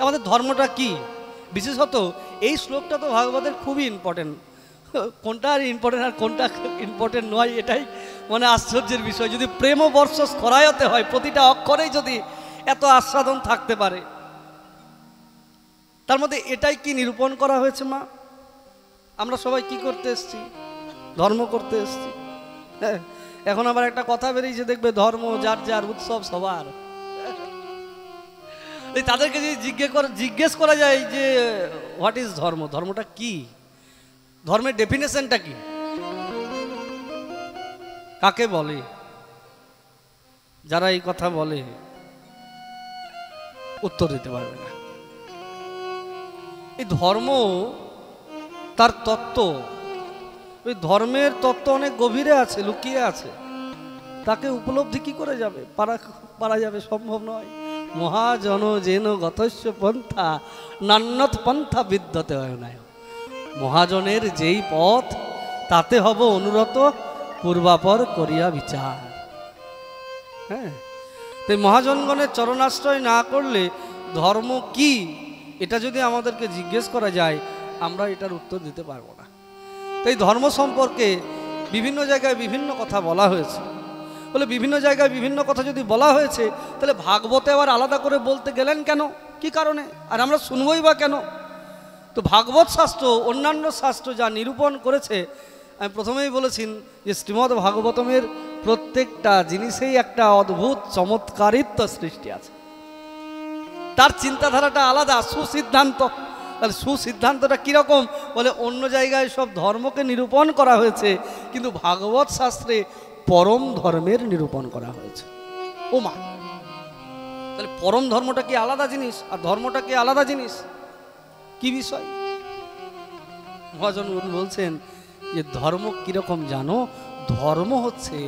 আমাদের ধর্মটা কি। বিশেষত এই শ্লোকটা তো ভাগবতের খুবই ইম্পর্টেন্ট। কোনটা আর ইম্পর্টেন্ট আর কোনটা ইম্পর্টেন্ট নয় এটাই মানে আশ্চর্যের বিষয়। যদি প্রেম বর্ষ স্করায়তে হয়, প্রতিটা অক্ষরেই যদি এত আস্বাদন থাকতে পারে, তার মধ্যে এটাই কি নিরূপণ করা হয়েছে মা? আমরা সবাই কি করতে এসছি? ধর্ম করতে এসছি। হ্যাঁ, এখন আবার একটা কথা বেরিয়েছে, দেখবে ধর্ম যার যার, উৎসব সবার। তাদেরকে যদি জিজ্ঞেস করা যায় যে হোয়াট ইজ ধর্ম, ধর্মটা কি, ধর্মের ডেফিনেশনটা কি, কাকে বলে, যারা এই কথা বলে উত্তর দিতে পারবে না। এই ধর্ম তার তত্ত্ব, ওই ধর্মের তত্ত্ব অনেক গভীরে আছে, লুকিয়ে আছে। তাকে উপলব্ধি কি করে যাবে, পারা যাবে, সম্ভব নয়। মহাজন যেন গতস্য পন্থা নান্যত পন্থা বিদ্যতে হয় না। মহাজনের যেই পথ, তাতে হব অনুরত পূর্বাপর করিয়া বিচার। হ্যাঁ, তাই মহাজনগণের চরণাশ্রয় না করলে ধর্ম কি এটা যদি আমাদেরকে জিজ্ঞেস করা যায়, আমরা এটার উত্তর দিতে পারবো না। তাই ধর্ম সম্পর্কে বিভিন্ন জায়গায় বিভিন্ন কথা বলা হয়েছে। বলে বিভিন্ন জায়গায় বিভিন্ন কথা যদি বলা হয়েছে, তাহলে ভাগবতে আবার আলাদা করে বলতে গেলেন কেন, কি কারণে, আর আমরা শুনবই বা কেন? তো ভাগবত শাস্ত্র অন্যান্য শাস্ত্র যা নিরূপণ করেছে, আমি প্রথমেই বলেছি যে শ্রীমদ্ ভাগবতমের প্রত্যেকটা জিনিসেই একটা অদ্ভুত চমৎকারিত্ব সৃষ্টি আছে। তার চিন্তাধারাটা আলাদা, সুসিদ্ধান্ত। তাহলে সুসিদ্ধান্তটা কীরকম? বলে অন্য জায়গায় সব ধর্মকে নিরূপণ করা হয়েছে, কিন্তু ভাগবত শাস্ত্রে পরম ধর্মের নিরূপণ করা হয়েছে। ও মা, তাহলে পরম ধর্মটা কি আলাদা জিনিস আর ধর্মটা কি আলাদা জিনিস? কি বিষয়? মহাজন বলছেন যে ধর্ম কিরকম জানো? ধর্ম হচ্ছে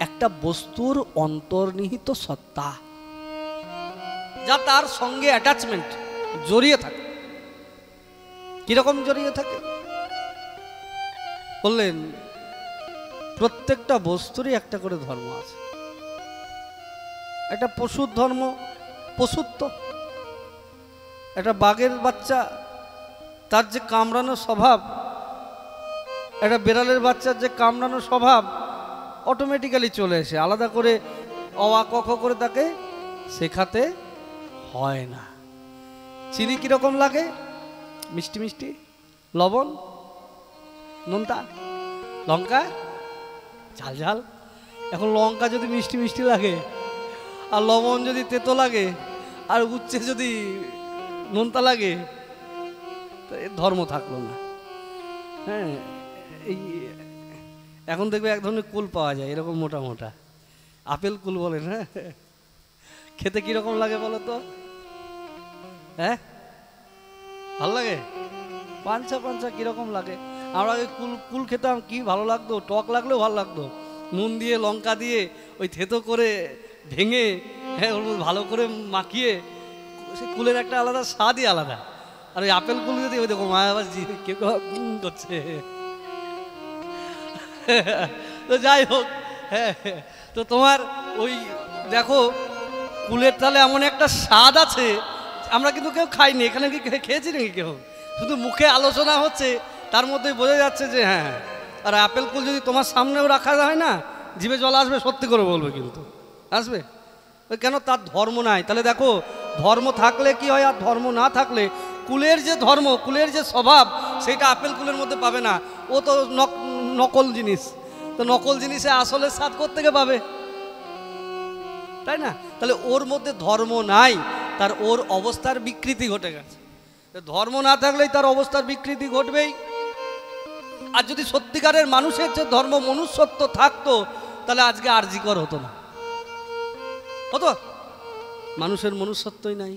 একটা বস্তুর অন্তর্নিহিত সত্তা, যা তার সঙ্গে অ্যাটাচমেন্ট, জড়িয়ে থাকে। কিরকম জড়িয়ে থাকে বললেন, প্রত্যেকটা বস্তুরই একটা করে ধর্ম আছে। একটা পশুর ধর্ম পশুত্ব। একটা বাঘের বাচ্চা, তার যে কামড়ানো স্বভাব, একটা বেড়ালের বাচ্চার যে কামড়ানো স্বভাব অটোমেটিক্যালি চলে আসে, আলাদা করে অ ক খ করে তাকে শেখাতে হয় না। চিনি কীরকম লাগে? মিষ্টি মিষ্টি, লবণ নোনতা, লঙ্কা ঝাল ঝাল। এখন লঙ্কা যদি মিষ্টি মিষ্টি লাগে, আর লবণ যদি তেতো লাগে, আর উচ্ছে যদি নোনতা লাগে, তো ধর্ম থাকলো না। হ্যাঁ, এই এখন দেখবে এক ধরনের কুল পাওয়া যায়, এরকম মোটা মোটা আপেল কুল বলেন। হ্যাঁ, খেতে কিরকম লাগে বলো তো? হ্যাঁ, ভালো লাগে? পাঞ্চা পাঞ্চা কিরকম লাগে? আমরা আগে কুল খেতাম, কি ভালো লাগতো, টক লাগলেও ভালো লাগতো। নুন দিয়ে লঙ্কা দিয়ে ওই থেতো করে ভেঙে, হ্যাঁ, ওর ভালো করে মাখিয়ে, সে কুলের একটা আলাদা স্বাদই আলাদা। আর ওই আপেল কুল যদি ওই দেখো মায়াবাস কে করছে। তো যাই হোক, হ্যাঁ, তো তোমার ওই দেখো কুলের তালে এমন একটা স্বাদ আছে, আমরা কিন্তু কেউ খাইনি। এখানে কি খেয়েছি নাকি কেউ? শুধু মুখে আলোচনা হচ্ছে, তার মধ্যে বোঝা যাচ্ছে যে হ্যাঁ। আর আপেল কুল যদি তোমার সামনেও রাখা হয় না, জিভে জল আসবে, সত্যি করে বলবে, কিন্তু আসবে। কেন? তার ধর্ম নাই। তাহলে দেখো, ধর্ম থাকলে কি হয় আর ধর্ম না থাকলে, কুলের যে ধর্ম, কুলের যে স্বভাব, সেটা আপেল কুলের মধ্যে পাবে না। ও তো নকল জিনিস, তো নকল জিনিসে আসলে স্বাদ কোত্থেকে পাবে, তাই না? তাহলে ওর মধ্যে ধর্ম নাই, তার ওর অবস্থার বিকৃতি ঘটে গেছে। ধর্ম না থাকলেই তার অবস্থার বিকৃতি ঘটবেই। আর যদি সত্যিকারের মানুষের যে ধর্ম, মনুষ্যত্ব থাকতো, তাহলে আজকে আরজিকর হতো না, হতো? মানুষের মনুষ্যত্বই নাই।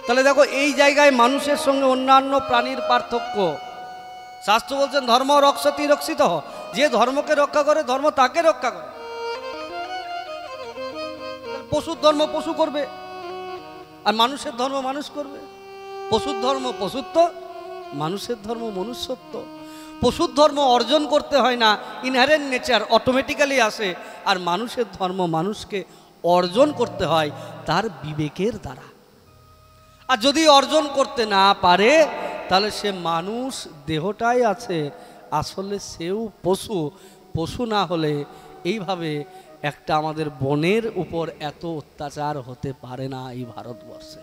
তাহলে দেখো, এই জায়গায় মানুষের সঙ্গে অন্যান্য প্রাণীর পার্থক্য। শাস্ত্র বলছেন ধর্ম রক্ষতি রক্ষিত, যে ধর্মকে রক্ষা করে ধর্ম তাকে রক্ষা করে। পশুর ধর্ম পশু করবে, আর মানুষের ধর্ম মানুষ করবে। পশুর ধর্ম পশুত্ব, মানুষের ধর্ম মনুষ্যত্ব। পশুর ধর্ম অর্জন করতে হয় না, ইনহারেন্ট নেচার, অটোমেটিক্যালি আসে। আর মানুষের ধর্ম মানুষকে অর্জন করতে হয় তার বিবেকের দ্বারা। আর যদি অর্জন করতে না পারে তাহলে সে মানুষ দেহটাই আছে, আসলে সেও পশু। পশু না হলে এইভাবে একটা আমাদের বনের উপর এত অত্যাচার হতে পারে না এই ভারতবর্ষে।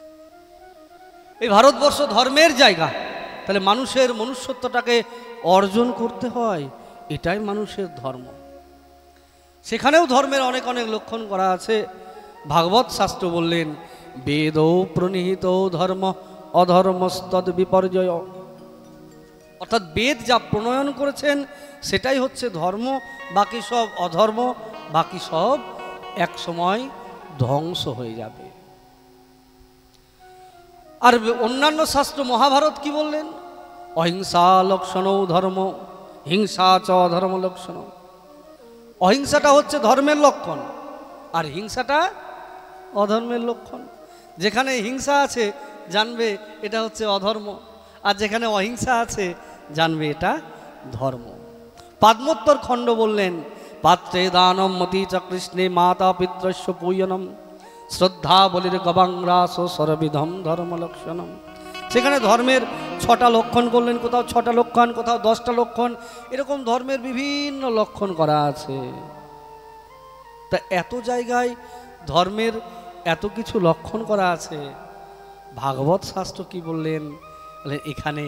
এই ভারতবর্ষ ধর্মের জায়গা, তাহলে মানুষের মনুষ্যত্বটাকে অর্জন করতে হয়, এটাই মানুষের ধর্ম। সেখানেও ধর্মের অনেক অনেক লক্ষণ করা আছে। ভাগবত শাস্ত্র বললেন বেদ প্রণীহিত ধর্ম অধর্মস্তদ বিপর্যয়, অর্থাৎ বেদ যা প্রণয়ন করেছেন সেটাই হচ্ছে ধর্ম, বাকি সব অধর্ম, বাকি সব এক সময় ধ্বংস হয়ে যাবে। আর অন্যান্য শাস্ত্র মহাভারত কি বললেন? অহিংসা লক্ষণও ধর্ম, হিংসা চ অধর্ম লক্ষণ। অহিংসাটা হচ্ছে ধর্মের লক্ষণ, আর হিংসাটা অধর্মের লক্ষণ। যেখানে হিংসা আছে জানবে এটা হচ্ছে অধর্ম, আর যেখানে অহিংসা আছে জানবে এটা ধর্ম। পাদ্মোত্তর খণ্ড বললেন পাত্রে দানম মতি চ কৃষ্ণে মাতা পিতৃস্য পূজনম শ্রদ্ধা বলির গবাংরাস সর্ববিধম ধর্ম লক্ষণম। সেখানে ধর্মের 6টা লক্ষণ করলেন, কোথাও 6টা লক্ষণ, কোথাও 10টা লক্ষণ, এরকম ধর্মের বিভিন্ন লক্ষণ করা আছে। তা এত জায়গায় ধর্মের এত কিছু লক্ষণ করা আছে, ভাগবত শাস্ত্র কি বললেন? এখানে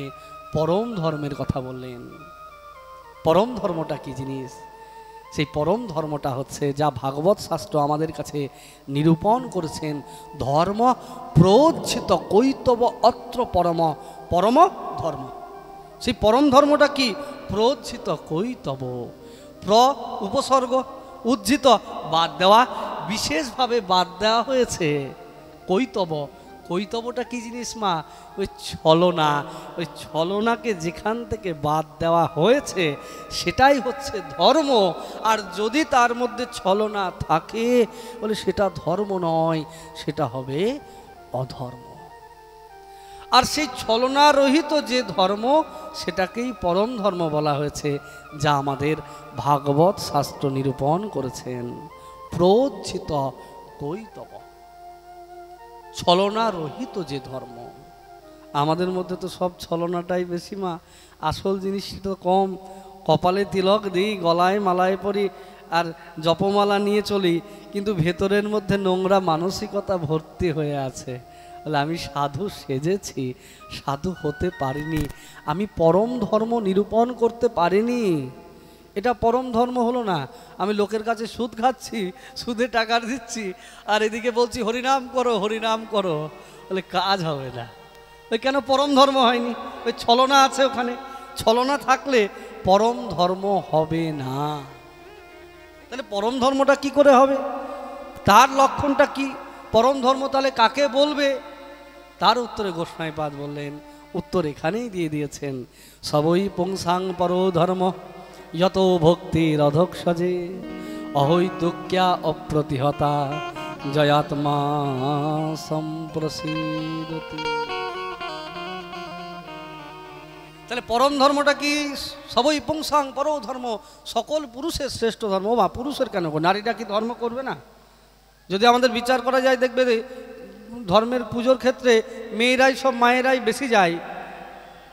পরম ধর্মের কথা বললেন। পরম ধর্মটা কি জিনিস? সেই পরম ধর্মটা হচ্ছে যা ভাগবত শাস্ত্র আমাদের কাছে নিরূপণ করেছেন, ধর্ম প্রোজ্ঝিত কৈতব অত্র পরম, পরম ধর্ম। সেই পরম ধর্মটা কি? প্রোজ্ঝিত কৈতব, প্র উপসর্গ, উজ্জিত বাদ দেওয়া, বিশেষভাবে বাদ দেওয়া হয়েছে কৈতব। কৈতবটা কি জিনিস মা? ওই ছলনা, ওই ছলনাকে যেখান থেকে বাদ দেওয়া হয়েছে সেটাই হচ্ছে ধর্ম। আর যদি তার মধ্যে ছলনা থাকে বলে সেটা ধর্ম নয়, সেটা হবে অধর্ম। আর সেই ছলনা রহিত যে ধর্ম সেটাকেই পরম ধর্ম বলা হয়েছে, যা আমাদের ভাগবত শাস্ত্র নিরূপণ করেছেন। প্রোজ্ঝিত কৈতব, ছলনা রহিত যে ধর্ম। আমাদের মধ্যে তো সব ছলনাটাই বেশি মা, আসল জিনিসটা তো কম। কপালে তিলক দিই, গলায় মালায় পরি, আর জপমালা নিয়ে চলি, কিন্তু ভেতরের মধ্যে নোংরা মানসিকতা ভর্তি হয়ে আছে। বলে আমি সাধু সেজেছি, সাধু হতে পারিনি, আমি পরম ধর্ম নিরূপণ করতে পারিনি। এটা পরম ধর্ম হলো না। আমি লোকের কাছে সুদ খাচ্ছি, সুদে টাকা দিচ্ছি, আর এদিকে বলছি হরিনাম করো হরিনাম করো, বলে কাজ হবে না। ওই কেন পরম ধর্ম হয়নি? ওই ছলনা আছে ওখানে। ছলনা থাকলে পরম ধর্ম হবে না। তাহলে পরম ধর্মটা কি করে হবে? তার লক্ষণটা কি? পরম ধর্ম তাহলে কাকে বলবে? তার উত্তরে গোস্বামীপাদ বললেন, উত্তর এখানেই দিয়ে দিয়েছেন। সবই পুংসাং পরো ধর্ম যত ভক্তির অধক্ষজে অহৈতুক্যা অপ্রতিহতা জয়াত্মা সম্প্রসীদতি। তাহলে পরম ধর্মটা কি? সবই পুংসাং পরো ধর্ম, সকল পুরুষের শ্রেষ্ঠ ধর্ম। বা পুরুষের কেন, নারীটা কি ধর্ম করবে না? যদি আমাদের বিচার করা যায় দেখবে ধর্মের পুজোর ক্ষেত্রে মেয়েরাই, সব মায়েরাই বেশি যায়,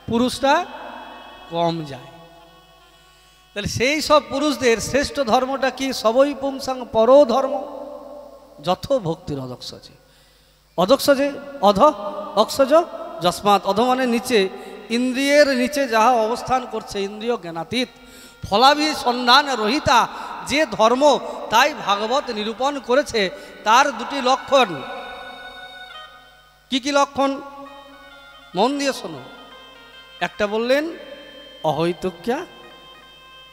পুরুষরা কম যায়। তাহলে সেই সব পুরুষদের শ্রেষ্ঠ ধর্মটা কি? সবই পুংসাং পরো ধর্ম যথ ভক্তির অধক্ষজে। অধক্ষজে অধ অক্ষজ যস্মাৎ, অধ মানে নিচে, ইন্দ্রিয়ের নিচে যাহা অবস্থান করছে, ইন্দ্রিয় জ্ঞানাতীত ফলাভি সন্ধান রহিতা যে ধর্ম, তাই ভাগবত নিরূপণ করেছে। তার 2টি লক্ষণ। কি কি লক্ষণ? মন দিয়ে শোনো। একটা বললেন অহৈতুক্যা,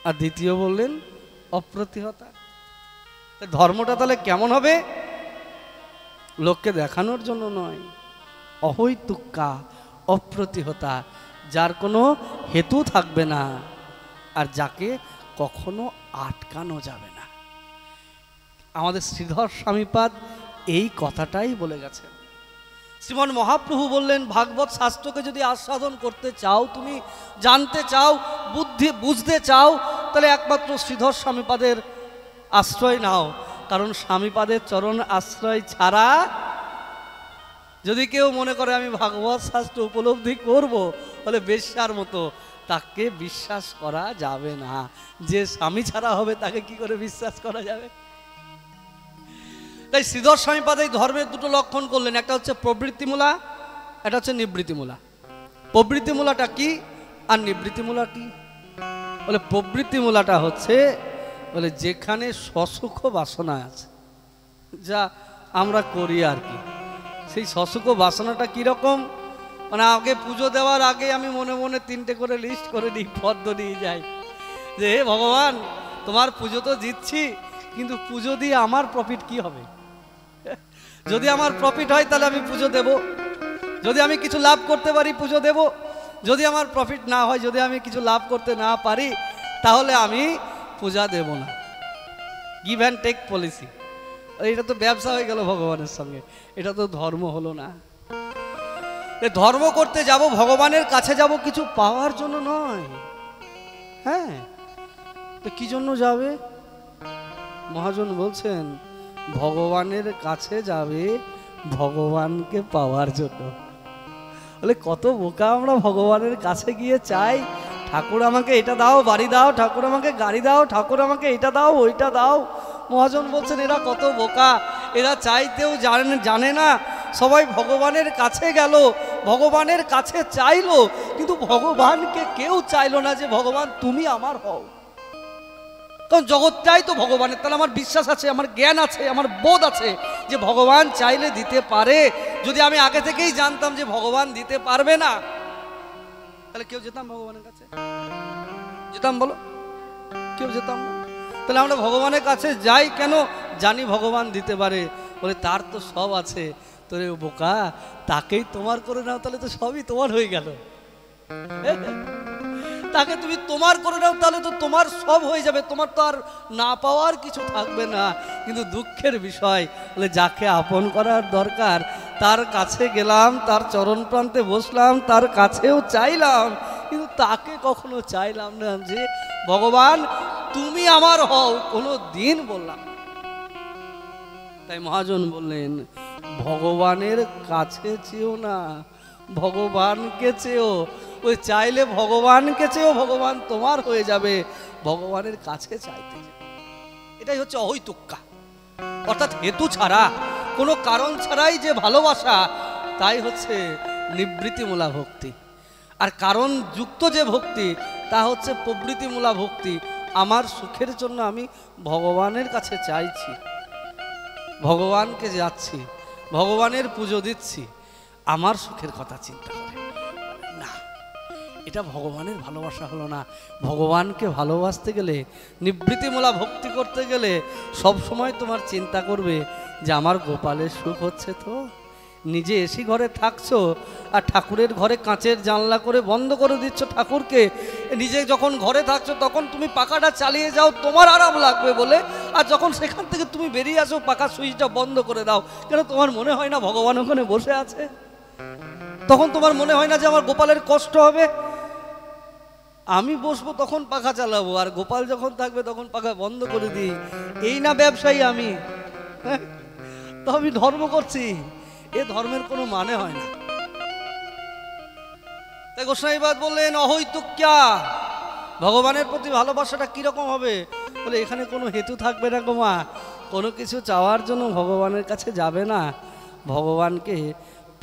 আর দ্বিতীয় বললেন অপ্রতিহতা। ধর্মটা তাহলে কেমন হবে? লোককে দেখানোর জন্য নয়। অহৈতুক্যা, অপ্রতিহতা, যার কোনো হেতু থাকবে না, আর যাকে কখনো আটকানো যাবে না। আমাদের শ্রীধর স্বামীপাদ এই কথাটাই বলে গেছেন। শ্রীমন মহাপ্রভু বললেন, ভাগবত শাস্ত্রকে যদি আস্বাদন করতে চাও, তুমি জানতে চাও, বুঝতে চাও, তাহলে একমাত্র শ্রীধর স্বামীপাদের আশ্রয় নাও। কারণ স্বামীপাদের চরণ আশ্রয় ছাড়া যদি কেউ মনে করে আমি ভাগবত শাস্ত্র উপলব্ধি করব, তাহলে বেশ্যার মতো, তাকে বিশ্বাস করা যাবে না। যে স্বামী ছাড়া হবে তাকে কি করে বিশ্বাস করা যাবে? তাই শ্রীধর স্বামীপাদ এই ধর্মের দুটো লক্ষণ করলেন, একটা হচ্ছে প্রবৃত্তিমূলা, একটা হচ্ছে নিবৃত্তিমূলা। প্রবৃত্তিমূলাটা কি আর নিবৃত্তিমূলা কি? বলে প্রবৃত্তিমূলাটা হচ্ছে বলে যেখানে সসুখ বাসনা আছে, যা আমরা করি আর কি, সেই সসুখ বাসনাটা কীরকম, মানে আগে পুজো দেওয়ার আগে আমি মনে মনে 3টে করে লিস্ট করে নিই, পদ্ম নিয়ে যাই যে হে ভগবান, তোমার পুজো তো জিতছি, কিন্তু পুজো দিয়ে আমার প্রফিট কি হবে? যদি আমার প্রফিট হয় তাহলে আমি পুজো দেব, যদি আমি কিছু লাভ করতে পারি পুজো দেব, যদি আমার প্রফিট না হয়, যদি আমি কিছু লাভ করতে না পারি, তাহলে আমি পূজা দেব না। Give and take policy. এটা তো ব্যবসা হয়ে গেল ভগবানের সঙ্গে, এটা তো ধর্ম হলো না। ধর্ম করতে যাব, ভগবানের কাছে যাব কিছু পাওয়ার জন্য নয়। হ্যাঁ, তো কি জন্য যাবে? মহাজন বলছেন ভগবানের কাছে যাবে ভগবানকে পাওয়ার জন্য। বলে কত বোকা আমরা, ভগবানের কাছে গিয়ে চাই ঠাকুর আমাকে এটা দাও, বাড়ি দাও, ঠাকুর আমাকে গাড়ি দাও, ঠাকুর আমাকে এটা দাও, ওইটা দাও। মহাজন বলছেন এরা কত বোকা, এরা চাইতেও জানে না। সবাই ভগবানের কাছে গেল, ভগবানের কাছে চাইলো, কিন্তু ভগবানকে কেউ চাইলো না যে ভগবান তুমি আমার হও। কারণ জগৎটাই তো ভগবানের, তাহলে আমার বিশ্বাস আছে, আমার জ্ঞান আছে, আমার বোধ আছে যে ভগবান চাইলে দিতে পারে। যদি আমি আগে থেকেই জানতাম যে ভগবান দিতে পারবে না, তাহলে কেউ যেতাম ভগবানের কাছে? যেতাম বলো? কেউ যেতাম না। তাহলে আমরা ভগবানের কাছে যাই কেন? জানি ভগবান দিতে পারে। বলে তার তো সব আছে। তোরে বোকা, তাকেই তোমার করে নাও, তাহলে তো সবই তোমার হয়ে গেল। তাকে তুমি তোমার করে নাও, তাহলে তো তোমার সব হয়ে যাবে, তোমার তো আর না পাওয়ার কিছু থাকবে না। কিন্তু দুঃখের বিষয়, বলে যাকে আপন করার দরকার তার কাছে গেলাম, তার চরণ প্রান্তে বসলাম, তার কাছেও চাইলাম, কিন্তু তাকে কখনো চাইলাম না যে ভগবান তুমি আমার হও, কোনো দিন বললাম। তাই মহাজন বললেন ভগবানের কাছে চেয়েও না, ভগবানকে চেয়েও। ওই চাইলে ভগবানকে চেয়েও ভগবান তোমার হয়ে যাবে, ভগবানের কাছে চাইতে যাবে। এটাই হচ্ছে অহৈতুক্কা, অর্থাৎ হেতু ছাড়া, কোনো কারণ ছাড়াই যে ভালোবাসা, তাই হচ্ছে নিবৃত্তিমূলা ভক্তি। আর কারণ যুক্ত যে ভক্তি, তা হচ্ছে প্রবৃত্তিমূলা ভক্তি। আমার সুখের জন্য আমি ভগবানের কাছে চাইছি, ভগবানকে যাচ্ছি, ভগবানের পুজো দিচ্ছি, আমার সুখের কথা চিন্তা করে না, এটা ভগবানের ভালোবাসা হলো না। ভগবানকে ভালোবাসতে গেলে, নিবৃত্তিমূলা ভক্তি করতে গেলে সব সময় তোমার চিন্তা করবে যে আমার গোপালের সুখ হচ্ছে তো। নিজে এসি ঘরে থাকছো আর ঠাকুরের ঘরে কাঁচের জানলা করে বন্ধ করে দিচ্ছ ঠাকুরকে। নিজে যখন ঘরে থাকছো তখন তুমি পাখাটা চালিয়ে যাও তোমার আরাম লাগবে বলে, আর যখন সেখান থেকে তুমি বেরিয়ে আসো পাখার সুইচটা বন্ধ করে দাও। কেন তোমার মনে হয় না ভগবান ওখানে বসে আছে? তখন তোমার মনে হয় না যে আমার গোপালের কষ্ট হবে? আমি বসবো তখন পাখা চালাবো, আর গোপাল যখন থাকবে তখন পাখা বন্ধ করে দিই। এই না ব্যবসায়ী আমি? তো আমি ধর্ম করছি, এ ধর্মের কোনো মানে হয় না। তাই গোস্বামীপাদ বললেন অহৈতুক্যা, ভগবানের প্রতি ভালোবাসাটা কিরকম হবে? বলে এখানে কোনো হেতু থাকবে না গো মা, কোনো কিছু চাওয়ার জন্য ভগবানের কাছে যাবে না, ভগবানকে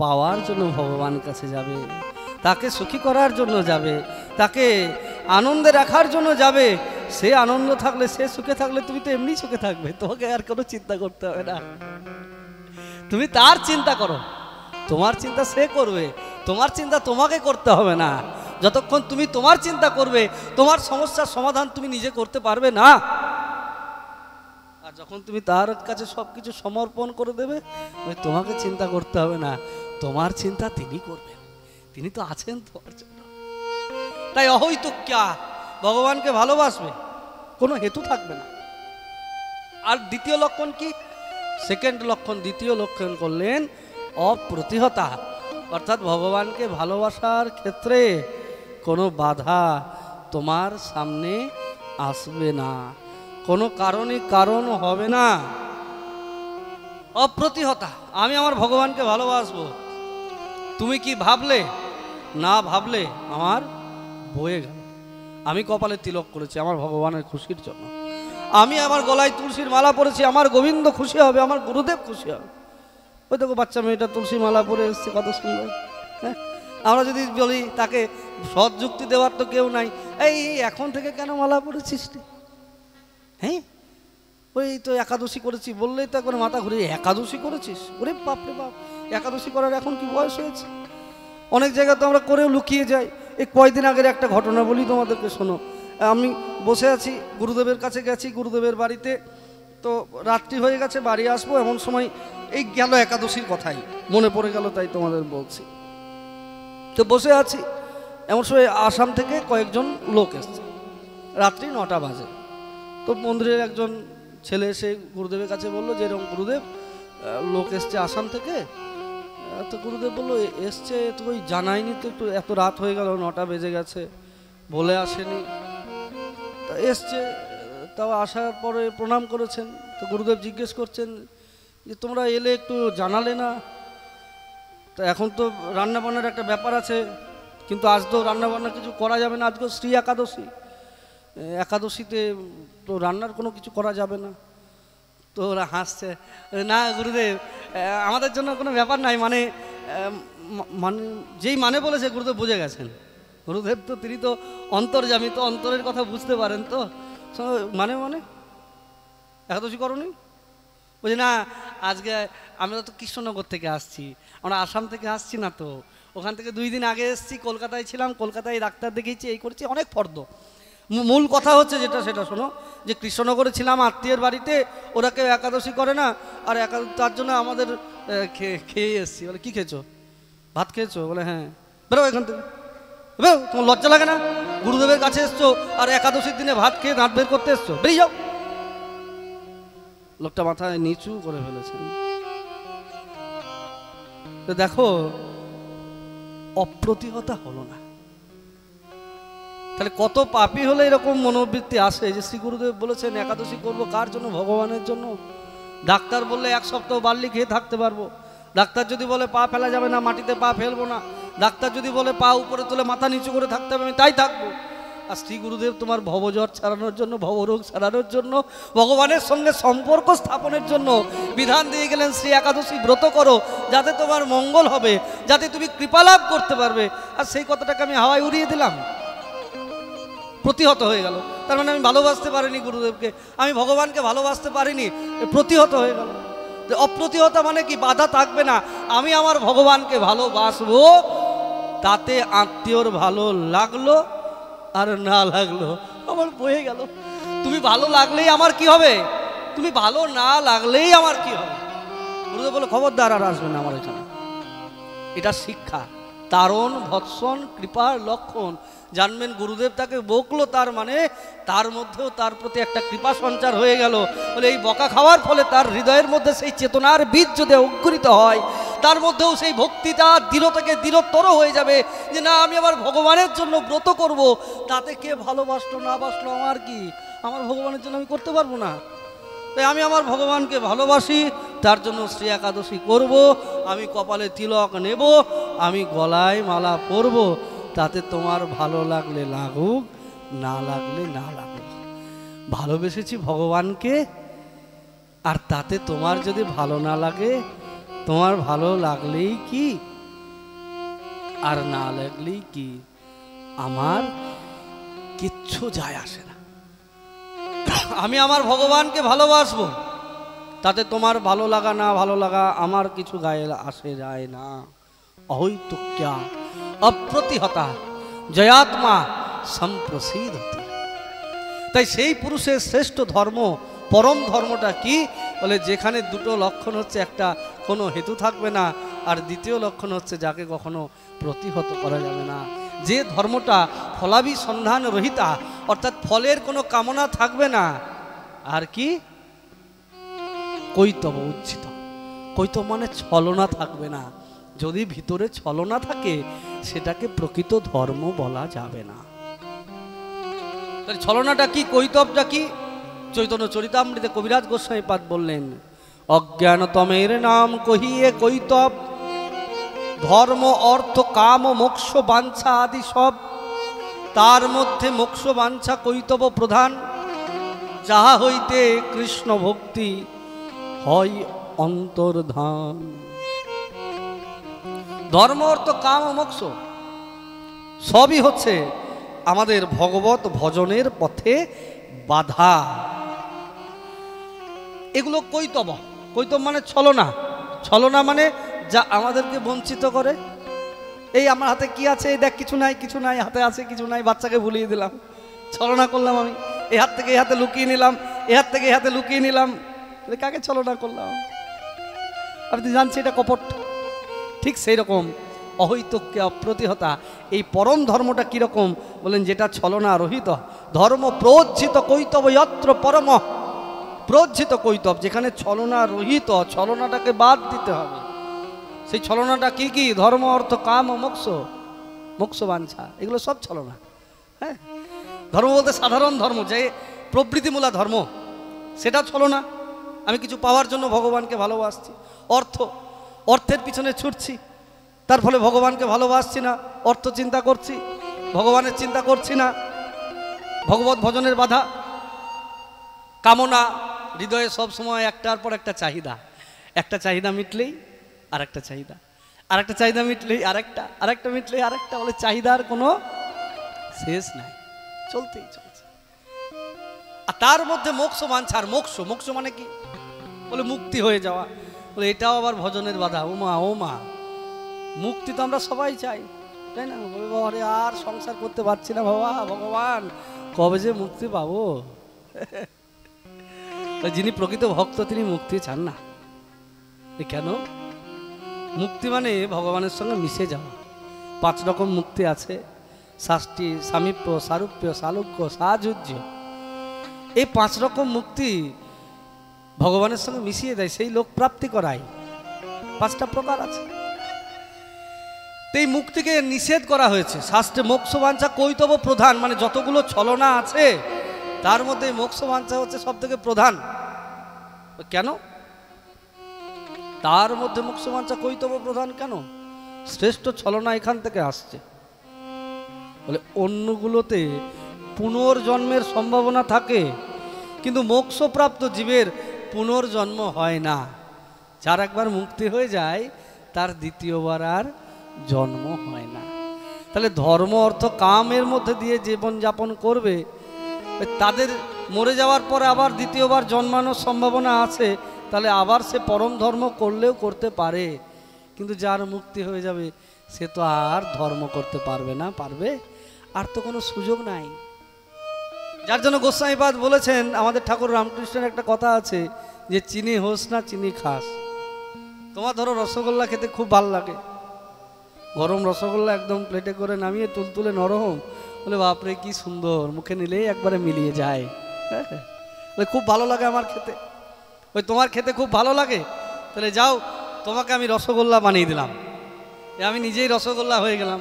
পাওয়ার জন্য ভগবানের কাছে যাবে, তাকে সুখী করার জন্য যাবে, তাকে আনন্দে রাখার জন্য যাবে। সে আনন্দ থাকলে, সে সুখে থাকলে তুমি তো এমনি সুখে থাকবে, তোমাকে আর কোনো চিন্তা করতে হবে না। তুমি তার চিন্তা করো, তোমার চিন্তা সে করবে, তোমার চিন্তা তোমাকে করতে হবে না। যতক্ষণ তুমি তোমার চিন্তা করবে, তোমার সমস্যার সমাধান তুমি নিজে করতে পারবে না। আর যখন তুমি তার কাছে সবকিছু সমর্পণ করে দেবে, তোমাকে চিন্তা করতে হবে না, তোমার চিন্তা তিনি করবেন, তিনি তো আছেন তোমার জন্য। তাই অহৈতুক্যা, ভগবানকে ভালোবাসবে, কোনো হেতু থাকবে না। আর দ্বিতীয় লক্ষণ কি? সেকেন্ড লক্ষণ, দ্বিতীয় লক্ষণ করলেন অপ্রতিহতা, অর্থাৎ ভগবানকে ভালোবাসার ক্ষেত্রে কোনো বাধা তোমার সামনে আসবে না, কোনো কারণ হবে না। অপ্রতিহতা, আমি আমার ভগবানকে ভালোবাসবো, তুমি কি ভাবলে? না ভাবলে আমার বয়ে গেল। আমি কপালে তিলক করেছি আমার ভগবানের খুশির জন্য। আমি আমার গলায় তুলসীর মালা পরেছি, আমার গোবিন্দ খুশি হবে, আমার গুরুদেব খুশি হবে। ওই দেখো বাচ্চা মেয়েটা তুলসী মালা পরে এসছে, কত সুন্দর। হ্যাঁ, আমরা যদি বলি তাকে সৎ যুক্তি দেওয়ার তো কেউ নাই, এই এখন থেকে কেন মালা পরেছিস? হ্যাঁ, ওই তো একাদশী করেছি বললেই তো এখন মাথা ঘুরে, একাদশী করেছিস? ওরে বাপ রে বাপ, একাদশী করার এখন কি বয়স হয়েছে? অনেক জায়গায় তো আমরা করেও লুকিয়ে যাই। এই কয়েকদিন আগের একটা ঘটনা বলি তোমাদেরকে, শোনো। আমি বসে আছি, গুরুদেবের কাছে গেছি, গুরুদেবের বাড়িতে। তো রাত্রি হয়ে গেছে, বাড়ি আসবো এমন সময় এই গেল একাদশীর কথাই মনে পড়ে গেল, তাই তোমাদের বলছি। তো বসে আছি, এমন সময় আসাম থেকে কয়েকজন লোক এসছে, রাত্রি 9টা বাজে। তো মন্দিরের একজন ছেলে এসে গুরুদেবের কাছে বললো যে এরকম গুরুদেব লোক এসছে আসাম থেকে। তো গুরুদেব বললো এসছে তো ওই জানায়নি তো, একটু এত রাত হয়ে গেল, 9টা বেজে গেছে, বলে আসেনি। তা এসছে, তাও আসার পরে প্রণাম করেছেন। তো গুরুদেব জিজ্ঞেস করছেন যে তোমরা এলে একটু জানালে না? তো এখন তো রান্নাবান্নার একটা ব্যাপার আছে, কিন্তু আজ তো রান্নাবান্না কিছু করা যাবে না, আজকে শ্রী একাদশী, একাদশীতে তো রান্নার কোনো কিছু করা যাবে না। তো ওরা হাসছে, না গুরুদেব আমাদের জন্য কোনো ব্যাপার নাই, মানে মানে যেই মানে বলেছে গুরুদেব বুঝে গেছেন। গুরুদেব তো তিনি তো অন্তর্যামী, তো অন্তরের কথা বুঝতে পারেন। তো মানে মানে একাদশী করনি? বলছি না, আজকে আমরা তো কৃষ্ণনগর থেকে আসছি, আমরা আসাম থেকে আসছি না, তো ওখান থেকে 2 দিন আগে এসেছি, কলকাতায় ছিলাম, কলকাতায় ডাক্তার দেখিয়েছি, এই করেছি, অনেক ফর্দ। মূল কথা হচ্ছে যেটা সেটা শোনো, যে কৃষ্ণনগরে ছিলাম আত্মীয়ের বাড়িতে, ওরা কেউ একাদশী করে না, আর তার জন্য আমাদের খেয়ে এসছি। বলে কি খেয়েছো? ভাত খেয়েছো? বলে হ্যাঁ। বেরো এখান থেকে, বেরো, তোমার লজ্জা লাগে না? গুরুদেবের কাছে এসছো আর একাদশীর দিনে ভাত খেয়ে দাঁত বের করতে এসছো, বেরিয়ে যাও। লোকটা মাথায় নিচু করে ফেলেছেন। তো দেখো, অপ্রতিহতা হলো না। তাহলে কত পাপী হলে এরকম মনোবৃত্তি আসে যে শ্রী গুরুদেব বলেছেন একাদশী করবো কার জন্য? ভগবানের জন্য। ডাক্তার বললে 1 সপ্তাহ বার্লি খেয়ে থাকতে পারবো, ডাক্তার যদি বলে পা ফেলা যাবে না, মাটিতে পা ফেলবো না, ডাক্তার যদি বলে পা উপরে তুলে মাথা নিচু করে থাকতে হবে, আমি তাই থাকবো। আর শ্রী গুরুদেব তোমার ভবজ্বর ছাড়ানোর জন্য, ভবরোগ ছাড়ানোর জন্য, ভগবানের সঙ্গে সম্পর্ক স্থাপনের জন্য বিধান দিয়ে গেলেন শ্রী একাদশী ব্রত করো, যাতে তোমার মঙ্গল হবে, যাতে তুমি কৃপা লাভ করতে পারবে। আর সেই কথাটাকে আমি হাওয়ায় উড়িয়ে দিলাম, প্রতিহত হয়ে গেল। তার মানে আমি ভালোবাসতে পারিনি গুরুদেবকে, আমি ভগবানকে ভালোবাসতে পারিনি, প্রতিহত হয়ে গেল। অপ্রতিহতা মানে কি? বাধা থাকবে না। আমি আমার ভগবানকে ভালোবাসবো, তাতে আত্মীয়র ভালো লাগলো আর না লাগলো আমার বয়ে গেল। তুমি ভালো লাগলেই আমার কি হবে? তুমি ভালো না লাগলেই আমার কি হবে? গুরুদেব বলে খবরদার আর আসবে না আমার এখানে। এটা শিক্ষা, তারণ ভৎসন কৃপার লক্ষণ। জানবেন গুরুদেব তাকে বকলো, তার মানে তার মধ্যেও তার প্রতি একটা কৃপা সঞ্চার হয়ে গেল। বলে এই বকা খাওয়ার ফলে তার হৃদয়ের মধ্যে সেই চেতনার বীজ যদি অঙ্কুরিত হয়, তার মধ্যেও সেই ভক্তিটা দৃঢ় থেকে দৃঢ়তর হয়ে যাবে যে না, আমি আবার ভগবানের জন্য ব্রত করব। তাতে কে ভালোবাসলো না বাসলো আমার কি? আমার ভগবানের জন্য আমি করতে পারবো না। তাই আমি আমার ভগবানকে ভালোবাসি, তার জন্য শ্রী একাদশী করব, আমি কপালে তিলক নেব, আমি গলায় মালা পরব, তাতে তোমার ভালো লাগলে লাগুক, না লাগলে না লাগুক। ভালোবেসেছি ভগবানকে, আর তাতে তোমার যদি ভালো না লাগে, তোমার ভালো লাগলেই কি আর না লাগলেই কি, আমার কিচ্ছু যায় আসে না। আমি আমার ভগবানকে ভালোবাসবো, তাতে তোমার ভালো লাগা না ভালো লাগা আমার কিছু গায়ে আসে যায় না। অহৈতুক্যা অপ্রতিহতা জয়াত্মা সম্প্রসিদ্ধতি। তাই সেই পুরুষের শ্রেষ্ঠ ধর্ম, পরম ধর্মটা কি? বলে যেখানে 2টো লক্ষণ হচ্ছে, একটা কোনো হেতু থাকবে না, আর দ্বিতীয় লক্ষণ হচ্ছে যাকে কখনো প্রতিহত করা যাবে না। যে ধর্মটা ফলাভি সন্ধান রহিতা, অর্থাৎ ফলের কোনো কামনা থাকবে না। আর কি? কৈতব উচ্ছিত। কৈতব মানে ছলনা থাকবে না। যদি ভিতরে ছলনা থাকে, সেটাকে প্রকৃত ধর্ম বলা যাবে না। তাহলে ছলনাটা কি, কৈতবটা কি? চৈতন্য চরিতামৃতে কবিরাজ গোস্বামীপাদ বললেন, অজ্ঞানতমের নাম কহিয়ে কৈতব, ধর্ম অর্থ কাম ও মোক্ষ বাঞ্ছা আদি সব, তার মধ্যে মোক্ষ বাঞ্ছা কৈতব প্রধান, যাহা হইতে কৃষ্ণ ভক্তি হয় অন্তর্ধান। ধর্ম অর্থ কাম ও মোক্ষ সবই হচ্ছে আমাদের ভগবত ভজনের পথে বাধা। এগুলো কৈতব, কৈতব মানে ছলনা, ছলনা মানে যা আমাদেরকে বঞ্চিত করে। এই আমার হাতে কি আছে, এই দেখ কিছু নাই, কিছু নাই, হাতে আছে কিছু নাই, বাচ্চাকে ভুলিয়ে দিলাম, ছলনা করলাম। আমি এই হাত থেকে এই হাতে লুকিয়ে নিলাম, এই হাত থেকে এই হাতে লুকিয়ে নিলাম, কাকে ছলনা করলাম? আপনি জানছি এটা কপট। ঠিক সেই রকম অহৈতক্য অপ্রতিহতা এই পরম ধর্মটা কিরকম বলেন, যেটা ছলনা রহিত। ধর্ম প্রজ্জিত কৈতব যত্র পরম, প্রজ্জিত কৈতব যেখানে ছলনা রহিত, ছলনাটাকে বাদ দিতে হবে। সেই ছলনাটা কি কি? ধর্ম অর্থ কাম ও মোক্ষ, মোক্ষ বাঞ্ছা, এগুলো সব ছলনা। হ্যাঁ, ধর্ম বলতে সাধারণ ধর্ম, যে প্রবৃত্তিমূলক ধর্ম, সেটা ছলনা। আমি কিছু পাওয়ার জন্য ভগবানকে ভালোবাসছি, অর্থ, অর্থের পিছনে ছুটছি, তার ফলে ভগবানকে ভালোবাসছি না, অর্থ চিন্তা করছি, ভগবানের চিন্তা করছি না, ভগবত ভজনের বাধা। কামনা, হৃদয়ে সব সময় একটার পর একটা চাহিদা, একটা চাহিদা মিটলেই আর একটা চাহিদা, আর একটা চাহিদা মিটলেই আরেকটা, আরেকটা মিটলেই আরেকটা, বলে চাহিদার কোনো শেষ নাই, চলতেই চলছে। আর তার মধ্যে মোক্ষ বাঞ্ছার, মোক্ষ, মোক্ষ মানে কি? বলে মুক্তি হয়ে যাওয়া। বলে এটাও আবার ভজনের বাধা। ওমা ওমা, মুক্তি তো আমরা সবাই চাই, তাই না? বলে বাবা রে, আর সংসার করতে পারছি না বাবা, ভগবান কবে যে মুক্তি পাবো। যিনি প্রকৃত ভক্ত তিনি মুক্তি চান না। কেন? মুক্তি মানে ভগবানের সঙ্গে মিশে যাওয়া। 5 রকম মুক্তি আছে, শাস্তি, সামীপ্য, সারূপ্য, সালোক্য, সাযুজ্য। এই 5 রকম মুক্তি ভগবানের সঙ্গে মিশিয়ে দেয়, সেই লোক প্রাপ্তি করায়। 5টা প্রকার আছে। এই মুক্তিকে নিষেধ করা হয়েছে শাস্ত্রে। মোক্ষ বাঞ্ছা কৈতব প্রধান, মানে যতগুলো ছলনা আছে তার মধ্যে মোক্ষ বাঞ্ছা হচ্ছে সব থেকে প্রধান। কেন? তার মধ্যে মোক্ষ বাঞ্ছা কৈতব প্রধান কেন? শ্রেষ্ঠ ছলনা এখান থেকে আসছে। বলে অন্যগুলোতে পুনর্জন্মের সম্ভাবনা থাকে, কিন্তু মোক্ষপ্রাপ্ত জীবের পুনর্জন্ম হয় না। যার একবার মুক্তি হয়ে যায় তার দ্বিতীয়বার আর জন্ম হয় না। তাহলে ধর্ম অর্থ কামের মধ্যে দিয়ে জীবন যাপন করবে, তাদের মরে যাওয়ার পরে আবার দ্বিতীয়বার জন্মানোর সম্ভাবনা আছে। তাহলে আবার সে পরম ধর্ম করলেও করতে পারে, কিন্তু যার মুক্তি হয়ে যাবে সে তো আর ধর্ম করতে পারবে না। পারবে? আর তো কোনো সুযোগ নাই। যার জন্য গোস্বামীপাদ বলেছেন, আমাদের ঠাকুর রামকৃষ্ণের একটা কথা আছে যে চিনি হোস না চিনি খাস। তোমার ধরো রসগোল্লা খেতে খুব ভালো লাগে, গরম রসগোল্লা একদম প্লেটে করে নামিয়ে তুলতুলে নরম, বলে বাপরে কি সুন্দর, মুখে নিলেই একবারে মিলিয়ে যায়। খুব ভালো লাগে আমার খেতে। ওই তোমার খেতে খুব ভালো লাগে, তাহলে যাও তোমাকে আমি রসগোল্লা বানিয়ে দিলাম, আমি নিজেই রসগোল্লা হয়ে গেলাম।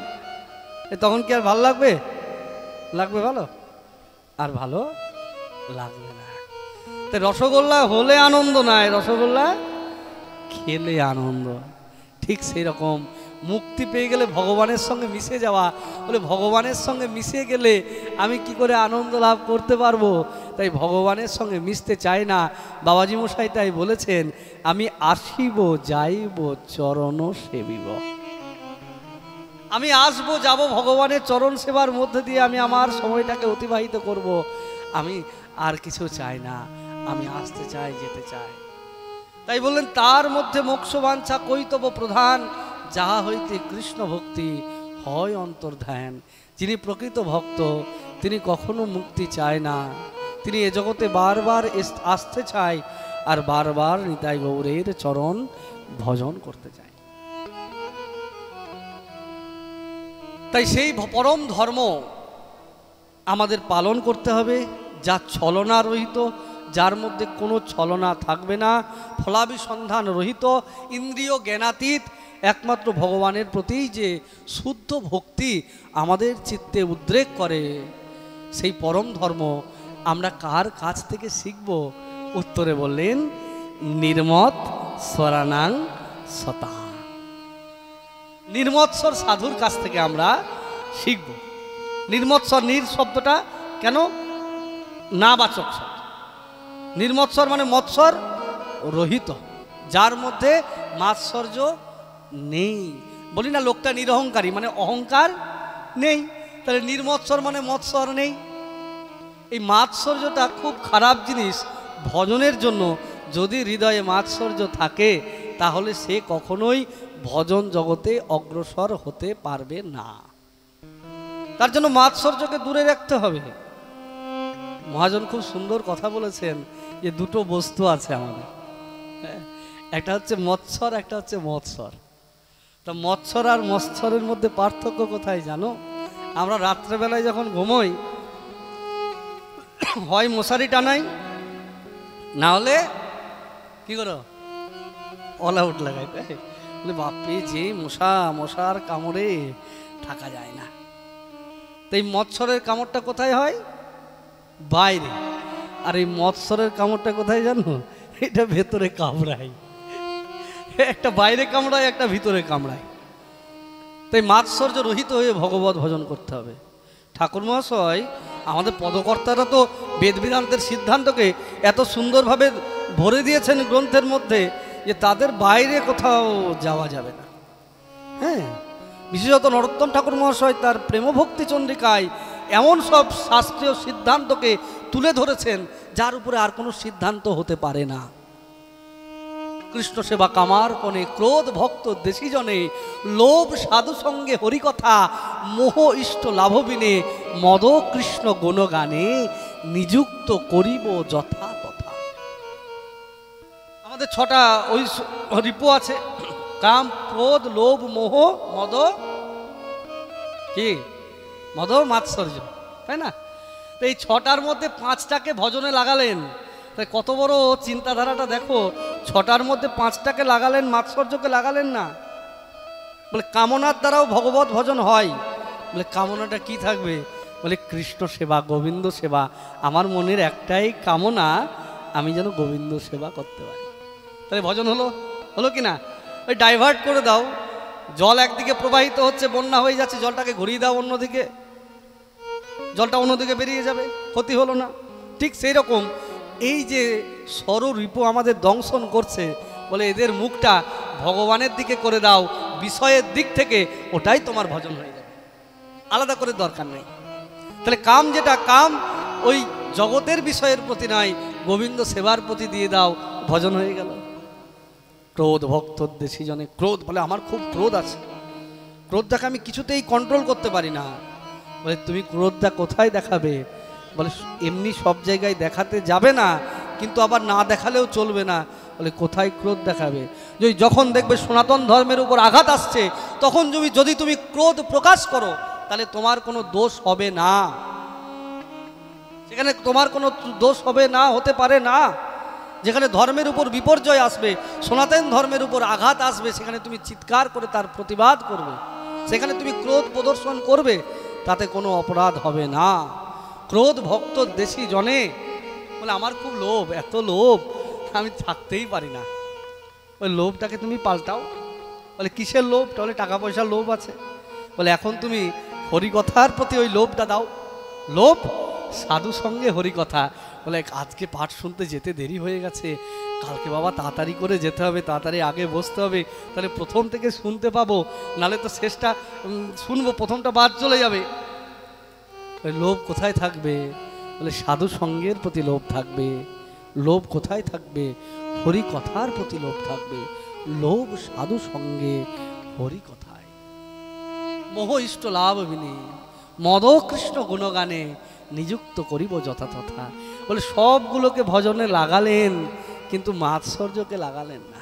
তখন কি আর ভালো লাগবে? লাগবে ভালো? আর ভালো লাগবে না। তাই রসগোল্লা হলে আনন্দ নয়, রসগোল্লা খেলে আনন্দ। ঠিক সেই রকম মুক্তি পেয়ে গেলে ভগবানের সঙ্গে মিশে যাওয়া। বলে ভগবানের সঙ্গে মিশে গেলে আমি কি করে আনন্দ লাভ করতে পারবো? তাই ভগবানের সঙ্গে মিশতে চাই না। বাবাজি মশাই তাই বলেছেন, আমি আসিব যাইব চরণ সেবিব। আমি আসবো যাব ভগবানের চরণ সেবার মধ্যে দিয়ে আমি আমার সময়টাকে অতিবাহিত করব। আমি আর কিছু চাই না, আমি আসতে চাই, যেতে চাই। তাই বললেন তার মধ্যে মোক্ষ বাঞ্ছা কৈতব প্রধান, যাহা হইতে কৃষ্ণ ভক্তি হয় অন্তর্ধান। যিনি প্রকৃত ভক্ত তিনি কখনো মুক্তি চায় না, তিনি এ জগতে বারবার আসতে চায় আর বারবার নিতাই গৌরের চরণ ভজন করতে চায়। তাই সেই পরম ধর্ম আমাদের পালন করতে হবে, যা ছলনা রহিত, যার মধ্যে কোনো ছলনা থাকবে না, ফলাভিসন্ধান রহিত, ইন্দ্রিয় জ্ঞানাতীত, একমাত্র ভগবানের প্রতি যে শুদ্ধ ভক্তি আমাদের চিত্তে উদ্রেক করে, সেই পরম ধর্ম আমরা কার কাছ থেকে শিখব? উত্তরে বললেন নির্মত স্বরানাং সতা। নির্মৎসর সাধুর কাছ থেকে আমরা শিখব। নির্মৎসর, নির শব্দটা কেন না বাচক শব্দ। নির্মৎসর মানে মৎসর রহিত, যার মধ্যে মাৎসর্য নেই। বলি না লোকটা নিরহংকারী, মানে অহংকার নেই। তাহলে নির্মৎসর মানে মৎসর নেই। এই মাৎসর্যটা খুব খারাপ জিনিস। ভজনের জন্য যদি হৃদয়ে মাৎসর্য থাকে তাহলে সে কখনোই ভজন জগতে অগ্রসর হতে পারবে না। তার জন্য মাৎসর্যকে দূরে রাখতে হবে। মহাজন খুব সুন্দর কথা বলেছেন যে দুটো বস্তু আছে আমাদের, একটা হচ্ছে মৎসর, একটা হচ্ছে মৎসর। তা মৎসর আর মৎসরের মধ্যে পার্থক্য কোথায় জানো? আমরা রাত্রেবেলায় যখন ঘুমোই, হয় মশারি টানাই, না হলে কি করো অল আউট লাগাই। বলে বাপরে যে মশার কামড়ে থাকা যায় না। তো এই মৎসরের কামড়টা কোথায় হয়? বাইরে। আর এই মৎসরের কামড়টা কোথায় জানো? এটা ভেতরে কামড়ায়। একটা বাইরে কামড়ায়, একটা ভিতরে কামড়ায়। তাই মাৎসর্য রহিত হয়ে ভগবত ভজন করতে হবে। ঠাকুর মহাশয় আমাদের পদকর্তারা তো বেদ বেদান্তের সিদ্ধান্তকে এত সুন্দরভাবে ভরে দিয়েছেন গ্রন্থের মধ্যে যে তাদের বাইরে কোথাও যাওয়া যাবে না। হ্যাঁ, বিশেষত নরোত্তম ঠাকুর মহাশয় তার প্রেমভক্তি চন্দ্রিকায় এমন সব শাস্ত্রীয় সিদ্ধান্তকে তুলে ধরেছেন যার উপরে আর কোনো সিদ্ধান্ত হতে পারে না। কৃষ্ণ সেবা কামার কোণে, ক্রোধ ভক্ত দেশিজনে, লোভ সাধু সঙ্গে হরিকথা, মোহ ইষ্ট লাভবিনে, মদ কৃষ্ণ গুণগানে, নিযুক্ত করিব যথা তথা। আমাদের 6টা ওই রিপু আছে, কাম, ক্রোধ, লোভ, মোহ, মদ, কি মদ মাৎসর্য, তাই না? তো এই 6টার মধ্যে 5টাকে ভজনে লাগালেন। তাই কত বড় চিন্তাধারাটা দেখো, 6টার মধ্যে 5টাকে লাগালেন, মাৎসর্যকে লাগালেন না। বলে কামনার দ্বারাও ভগবত ভজন হয়। বলে কামনাটা কি থাকবে? বলে কৃষ্ণ সেবা, গোবিন্দ সেবা। আমার মনের একটাই কামনা, আমি যেন গোবিন্দ সেবা করতে পারি। তাহলে ভজন হলো কি না? ওই ডাইভার্ট করে দাও, জল একদিকে প্রবাহিত হচ্ছে, বন্যা হয়ে যাচ্ছে, জলটাকে ঘুরিয়ে দাও অন্যদিকে, জলটা অন্যদিকে বেরিয়ে যাবে, ক্ষতি হলো না। ঠিক সেই রকম এই যে ষড়রিপু আমাদের দংশন করছে, বলে এদের মুখটা ভগবানের দিকে করে দাও, বিষয়ের দিক থেকে, ওটাই তোমার ভজন হয়ে যাবে, আলাদা করে দরকার নেই। তাহলে কাম যেটা, কাম ওই জগতের বিষয়ের প্রতি নয়, গোবিন্দ সেবার প্রতি দিয়ে দাও, ভজন হয়ে গেল। ক্রোধ ভক্ত দেশিজনে, ক্রোধ বলে আমার খুব ক্রোধ আছে, ক্রোধটাকে আমি কিছুতেই কন্ট্রোল করতে পারি না। বলে তুমি ক্রোধটা কোথায় দেখাবে? বলে এমনি সব জায়গায় দেখাতে যাবে না, কিন্তু আবার না দেখালেও চলবে না। বলে কোথায় ক্রোধ দেখাবে? যখন দেখবে সনাতন ধর্মের উপর আঘাত আসছে, তখন যদি তুমি ক্রোধ প্রকাশ করো, তাহলে তোমার কোনো দোষ হবে না, সেখানে তোমার কোনো দোষ হবে না, হতে পারে না। যেখানে ধর্মের উপর বিপর্যয় আসবে, সনাতন ধর্মের উপর আঘাত আসবে, সেখানে তুমি চিৎকার করে তার প্রতিবাদ করবে, সেখানে তুমি ক্রোধ প্রদর্শন করবে, তাতে কোনো অপরাধ হবে না। ক্রোধ ভক্ত দেশি জনে, বলে আমার খুব লোভ, এত লোভ আমি থাকতেই পারি না। ওই লোভটাকে তুমি পাল্টাও। বলে কিসের লোভ? তাহলে টাকা পয়সার লোভ আছে। বলে এখন তুমি হরিকথার প্রতি ওই লোভটা দাও। লোভ সাধু সঙ্গে হরিকথা। বলে আজকে পাঠ শুনতে যেতে দেরি হয়ে গেছে, কালকে বাবা তাড়াতাড়ি করে যেতে হবে, তাড়াতাড়ি আগে বসতে হবে, তাহলে প্রথম থেকে শুনতে পাবো, নালে তো শেষটা শুনবো, প্রথমটা বাদ চলে যাবে। লোভ কোথায় থাকবে? বলে সাধু সঙ্গের প্রতি লোভ থাকবে। লোভ কোথায় থাকবে? হরি কথার প্রতি লোভ থাকবে। লোভ সাধু সঙ্গে, হরি কথায়। মোহ ইষ্ট লাভ বিনে, মদ কৃষ্ণ গুণগানে, নিযুক্ত করিব যথাতথা। বলে সবগুলোকে ভজনে লাগালেন, কিন্তু মাৎসর্যকে লাগালেন না।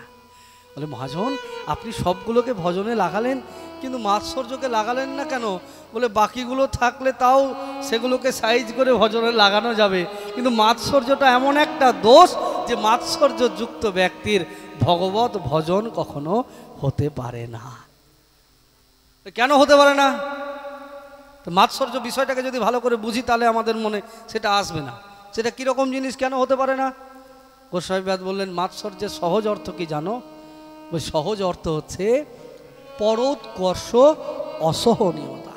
বলে মহাজন আপনি সবগুলোকে ভজনে লাগালেন, কিন্তু মাৎসর্যকে লাগালেন না কেন? বলে বাকিগুলো থাকলে তাও সেগুলোকে সাইজ করে ভজনে লাগানো যাবে, কিন্তু মাৎসর্যটা এমন একটা দোষ যে মাৎসর্য যুক্ত ব্যক্তির ভগবত ভজন কখনো হতে পারে না। কেন হতে পারে না? তো মাৎসর্য বিষয়টাকে যদি ভালো করে বুঝি, তাহলে আমাদের মনে সেটা আসবে না। সেটা কীরকম জিনিস, কেন হতে পারে না? গোস্বামীপাদ বললেন মাৎসর্যের সহজ অর্থ কি জানো? ওই সহজ অর্থ হচ্ছে পরোৎকর্ষ অসহনীয়তা।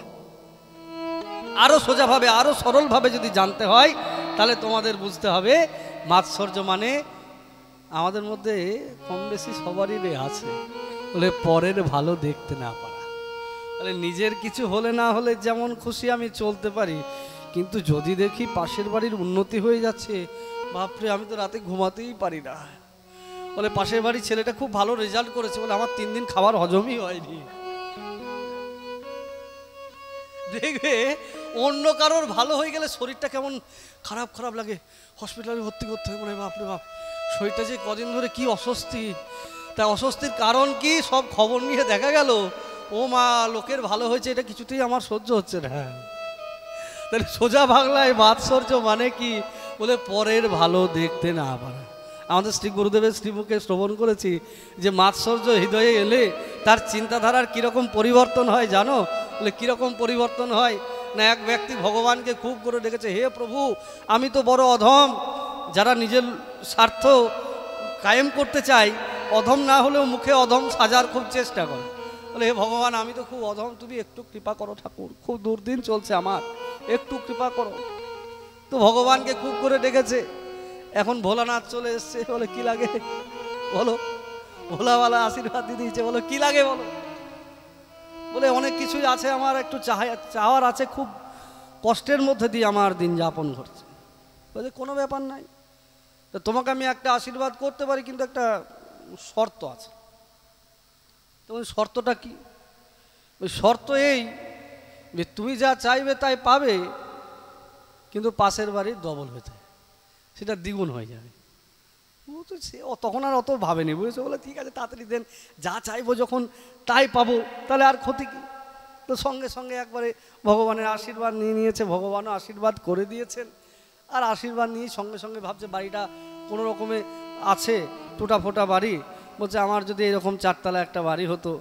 আরো সোজাভাবে আরো সরলভাবে যদি জানতে হয় তাহলে তোমাদের বুঝতে হবে মাৎসর্য মানে আমাদের মধ্যে কম বেশি সবারই আছে, বলে পরের ভালো দেখতে না পারা। তাহলে নিজের কিছু হলে না হলে যেমন খুশি আমি চলতে পারি, কিন্তু যদি দেখি পাশের বাড়ির উন্নতি হয়ে যাচ্ছে, বাপরে আমি তো রাতে ঘুমাতেই পারি না। বলে পাশের বাড়ির ছেলেটা খুব ভালো রেজাল্ট করেছে, বলে আমার 3 দিন খাবার হজমই হয়নি। দেখবে অন্য কারোর ভালো হয়ে গেলে শরীরটা কেমন খারাপ খারাপ লাগে, হসপিটালে ভর্তি করতে হয়, মনে হয় বাপরে বাপ শরীরটা যে কদিন ধরে কি অস্বস্তি। তাই অস্বস্তির কারণ কি, সব খবর নিয়ে দেখা গেল ও মা লোকের ভালো হয়েছে এটা কিছুতেই আমার সহ্য হচ্ছে না। তাহলে সোজা বাংলায় মাৎসর্য মানে কি, বলে পরের ভালো দেখতে না পারা। আমাদের শ্রী গুরুদেবের শ্রীমুখে শ্রবণ করেছি যে মাৎসর্য হৃদয়ে এলে তার চিন্তাধারার কীরকম পরিবর্তন হয় জানো? বলে কীরকম পরিবর্তন হয় না, এক ব্যক্তি ভগবানকে খুব করে ডেকেছে, হে প্রভু আমি তো বড় অধম, যারা নিজের স্বার্থ কায়েম করতে চায় অধম না হলেও মুখে অধম সাজার খুব চেষ্টা করে। বলে হে ভগবান আমি তো খুব অধম, তুমি একটু কৃপা করো ঠাকুর, খুব দুর্দিন চলছে আমার, একটু কৃপা করো। তো ভগবানকে খুব করে ডেকেছে। এখন ভোলানাথ চলে এসছে, বলে কি লাগে বলো, ভোলাওয়ালা আশীর্বাদ দিয়ে দিয়েছে, বলো কি লাগে বলো। বলে অনেক কিছুই আছে আমার, একটু চাওয়ার আছে, খুব কষ্টের মধ্যে দিয়ে আমার দিন যাপন করছে। বলে কোনো ব্যাপার নাই, তো তোমাকে আমি একটা আশীর্বাদ করতে পারি, কিন্তু একটা শর্ত আছে। তো ওই শর্তটা কি? ওই শর্ত এই যে তুমি যা চাইবে তাই পাবে, কিন্তু পাশের বাড়ির ডবল হয়ে যায়, সেটা দ্বিগুণ হয়ে যাবে। ও তো সে তখন আর অত ভাবেনি, বুঝেছো? বলে ঠিক আছে তাড়াতাড়ি দেন, যা চাইবো যখন তাই পাবো, তাহলে আর ক্ষতি কি। তো সঙ্গে সঙ্গে একবারে ভগবানের আশীর্বাদ নিয়ে নিয়েছে, ভগবানও আশীর্বাদ করে দিয়েছেন। আর আশীর্বাদ নিয়ে সঙ্গে সঙ্গে ভাবছে বাড়িটা কোনো রকমে আছে, টুটা ফোটা বাড়ি, বলছে আমার যদি এরকম 4 তলা একটা বাড়ি হতো,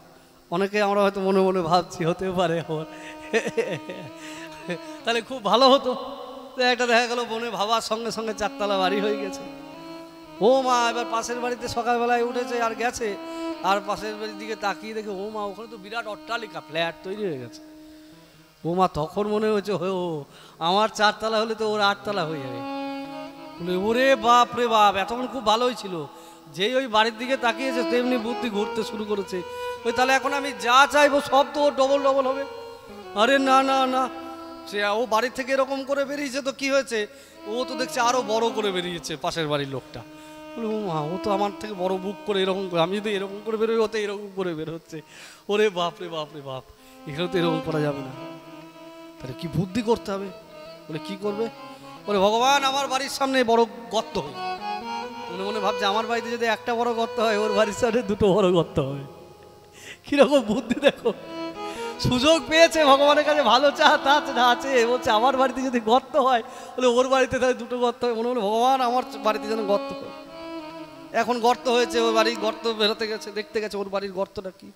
অনেকে আমরা হয়তো মনে মনে ভাবছি হতেও পারে আমার, তাহলে খুব ভালো হতো। তো একটা দেখা গেল মনে ভাবার সঙ্গে সঙ্গে 4 তলা বাড়ি হয়ে গেছে। ও মা এবার পাশের বাড়িতে সকালবেলায় উঠেছে আর গেছে, আর পাশের বাড়ির দিকে তাকিয়ে দেখে ও মা ওখানে তো বিরাট অট্টালিকা ফ্ল্যাট তৈরি হয়ে গেছে। ও মা তখন মনে হচ্ছে ও আমার 4 তলা হলে তো ওর 8 তলা হয়ে যাবে। ওরে বাপ রে বাপ, এতক্ষণ খুব ভালোই ছিল, যেই ওই বাড়ির দিকে তাকিয়েছে তেমনি বুদ্ধি ঘুরতে শুরু করেছে। ওই তাহলে এখন আমি যা চাইবো সব তো ওর ডবল ডবল হবে। আরে না না না, সে ও বাড়ি থেকে এরকম করে বেরিয়েছে তো কি হয়েছে, ও তো দেখছে আরো বড় করে বেরিয়েছে পাশের বাড়ির লোকটা। বলে ও মা ও তো আমার থেকে বড় বুক করে এরকম করে, আমি যদি এরকম করে বেরোই ও তো এরকম করে বের হচ্ছে। ওরে বাপ রে বাপ রে বাপ, এখানে তো এরকম করা যাবে না, তাহলে কি বুদ্ধি করতে হবে। বলে কি করবে? বলে ভগবান আমার বাড়ির সামনে বড় গর্ত হয়। মনে মনে ভাবছে আমার বাড়িতে যদি একটা বড় গর্ত হয়, ওর বাড়ির সামনে 2টো বড় গর্ত হয়। কিরকম বুদ্ধি দেখো, সুযোগ পেয়েছে ভগবানের কাছে, ভালো আছে, বলছে আমার বাড়িতে যদি গর্ত হয়, বলে ওর বাড়িতে তাহলে 2টো গর্ত হয়। মনে মনে ভগবান আমার বাড়িতে যেন গর্ত হয়। এখন গর্ত হয়েছে, ওর বাড়ির গর্ত বেরোতে গেছে, দেখতে গেছে ওর বাড়ির গর্তটা কি।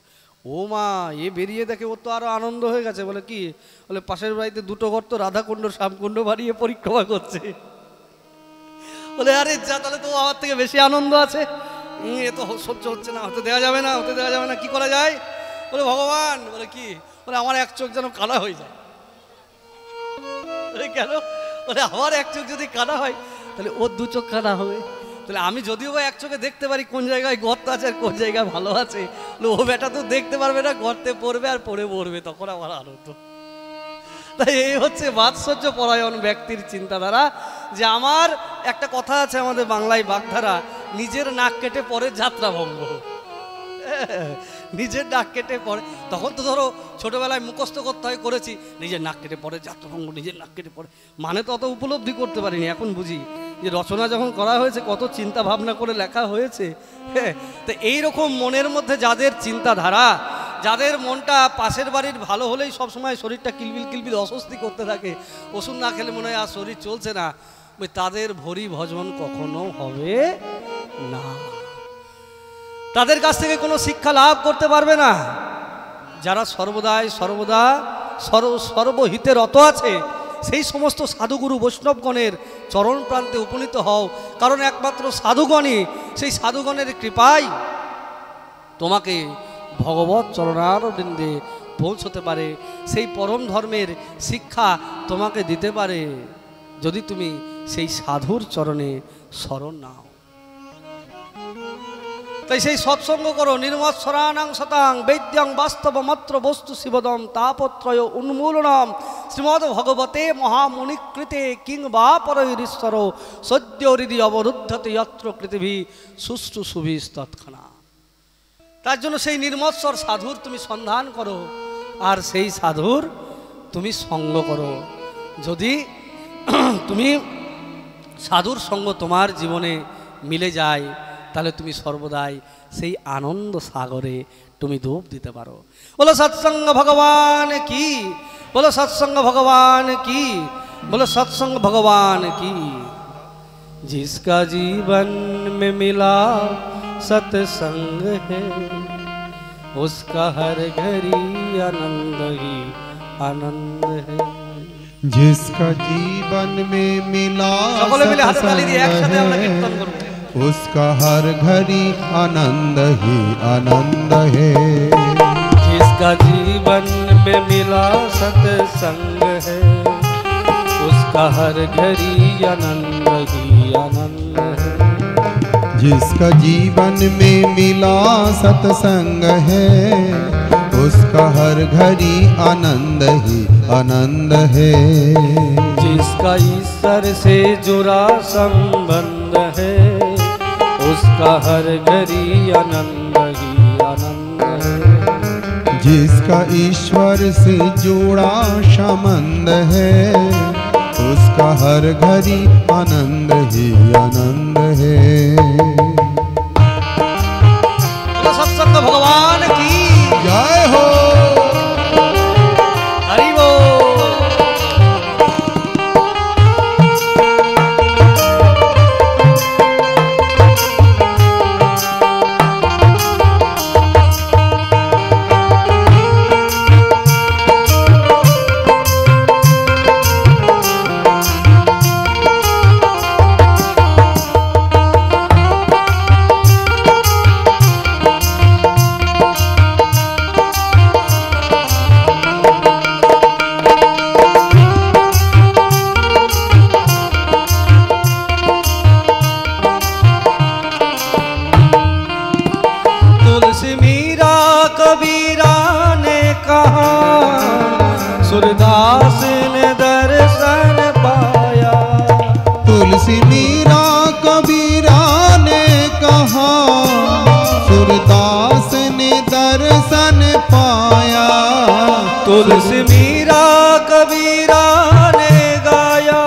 ও মা এ বেরিয়ে দেখে ওর তো আরো আনন্দ হয়ে গেছে। বলে কি? বলে পাশের বাড়িতে 2টো গর্ত রাধাকুণ্ড শ্যামকুণ্ড বাড়িয়ে পরিক্রমা করছে। বলে আরে যা, তাহলে তো আমার থেকে বেশি আনন্দ আছে। এ তো সহ্য হচ্ছে না, হতে দেওয়া যাবে না, হতে দেওয়া যাবে না, কি করা যায়? বলে ভগবান। বলে কি? বলে আমার এক চোখ যেন কানা হয়ে যায়। কেন? বলে আমার এক চোখ যদি কানা হয় তাহলে ওর 2 চোখ কানা হবে। তাহলে আমি যদিও বা এক চোখে দেখতে পারি কোন জায়গায় গর্ত আছে আর কোন জায়গায় ভালো আছে, ও বেটা তো দেখতে পারবে না, গর্তে পড়বে আর পড়ে মরবে, তখন আমার আনন্দ। তাই এই হচ্ছে মাৎসর্য পরায়ণ ব্যক্তির চিন্তাধারা। যে আমার একটা কথা আছে আমাদের বাংলায় বাগধারা, নিজের নাক কেটে পরে যাত্রা ভঙ্গ। নিজের নাক কেটে পরে, তখন তো ধরো ছোটবেলায় মুখস্থ করতে হয়, করেছি নিজের নাক কেটে পরে যাত্রা ভঙ্গ, নিজের নাক কেটে পরে, মানে তো অত উপলব্ধি করতে পারিনি। এখন বুঝি যে রচনা যখন করা হয়েছে কত চিন্তা ভাবনা করে লেখা হয়েছে। তো এইরকম মনের মধ্যে যাদের চিন্তাধারা, যাদের মনটা পাশের বাড়ির ভালো হলেই সবসময় শরীরটা কিলবিল কিলবিল অস্বস্তি করতে থাকে, ওষুধ না খেলে মনে হয় আর শরীর চলছে না, ওই তাদের ভরি ভজন কখনো হবে না। তাদের কাছ থেকে কোনো শিক্ষা লাভ করতে পারবে না। যারা সর্বদা সর্বহিতে রত আছে, সেই সমস্ত সাধুগুরু বৈষ্ণবগণের চরণ প্রান্তে উপনীত হও। কারণ একমাত্র সাধুগণই, সেই সাধুগণের কৃপায় তোমাকে ভগবত চরণার বৃন্দে পৌঁছতে পারে, সেই পরম ধর্মের শিক্ষা তোমাকে দিতে পারে যদি তুমি সেই সাধুর চরণে শরণ নাও। তাই সেই সৎসঙ্গ করো। নির্মৎসরাণাং শতাং বৈদ্যং বাস্তব মাত্র বস্তু শিবদম তাপত্রয় উন্মূলনম শ্রীমদ্ ভগবতে মহামুনিকৃতে কিং বা পরৈরীশ্বর সদ্য হৃদি অবরুদ্ধতে যত্র পৃথিবী সুষ্ঠুসুভিস্তৎক্ষণা। তার জন্য সেই নির্মৎসর সাধুর তুমি সন্ধান করো, আর সেই সাধুর তুমি সঙ্গ করো। যদি তুমি সাধুর সঙ্গ তোমার জীবনে মিলে যায়, তাহলে তুমি সর্বদাই সেই আনন্দ সাগরে তুমি ডুব দিতে পারো। বলো সৎসঙ্গ ভগবান কি, বলো সৎসঙ্গ ভগবান কি, বলো সৎসঙ্গ ভগবান কি। जिसका जीवन में मिला सत्संग है, उसका हर घड़ी आनंद ही आनंद है। जिसका जीवन में मिला सत्संग है, उसका हर घड़ी आनंद ही आनंद है। जिसका जीवन में मिला सत्संग है, उसका हर घड़ी आनंद ही आनंद है। जिसका जीवन में मिला सत्संग है, उसका हर घड़ी आनंद ही आनंद है। जिसका ईश्वर से जुड़ा संबंध है, उसका हर घड़ी आनंद ही आनंद है। जिसका ईश्वर से जुड़ा संबंध है, उसका हर घड़ी आनंद ही आनंद है। सत्संग भगवान की जय हो। हरि बोल। सूरदास ने दर्शन पाया। तुलसी मीरा कबीरा ने कहा, सूरदास ने दर्शन पाया। तुलसी मीरा कबीरा ने गाया,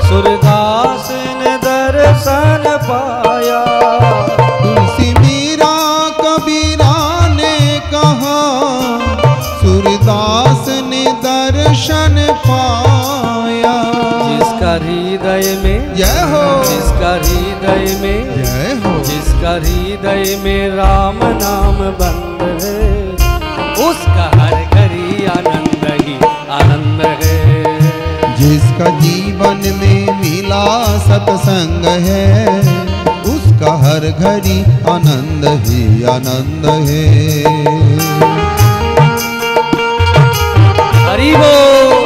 सूरदास ने दर्शन पाया। तुलसी मीरा कबीरा ने कहा, सूरदास ने दर्शन पाया। जिसका हृदय में जय हो, जिसका हृदय में जय हो, जिसका हृदय में राम नाम बंद है, उसका हर घड़ी आनंद ही आनंद है। जिसका जीवन में मिला सत्संग है, उसका हर घड़ी आनंद ही आनंद है। हरि बोल।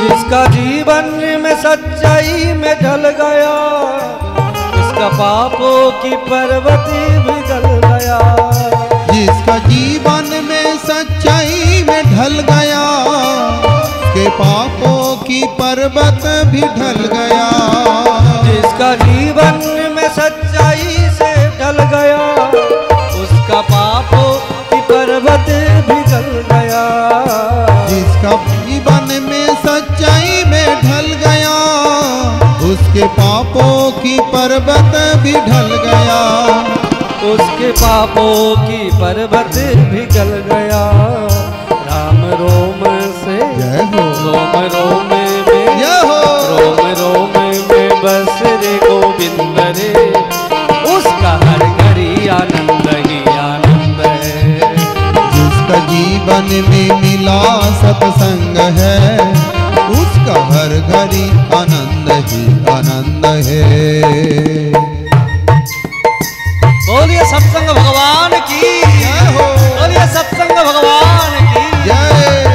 जिसका जीवन में सच्चाई में ढल गया, उसका पापों की पर्वत भी गल गया। जिसका जीवन में सच्चाई में ढल गया, के पापों की पर्वत भी ढल गया। जिसका जीवन में सच्चाई से ढल गया, उसका पापों की पर्वत भी गल गया। जिसका जीवन में सच्चाई में ढल गया, उसके पापों की पर्वत भी ढल गया। उसके पापों की पर्वत भी गल गया। राम रोम से जय हो। रोम रोम में जय हो। रोम रोम में बस रे गोविंद रे, उसका हर घड़ी आनंद ही आनंद है। जिसका जीवन में मिला सत्संग है, उसका हर घड़ी आनंद ही आनंद है। बोलिए सत्संग भगवान की जय हो। बोलिए सत्संग भगवान की जय।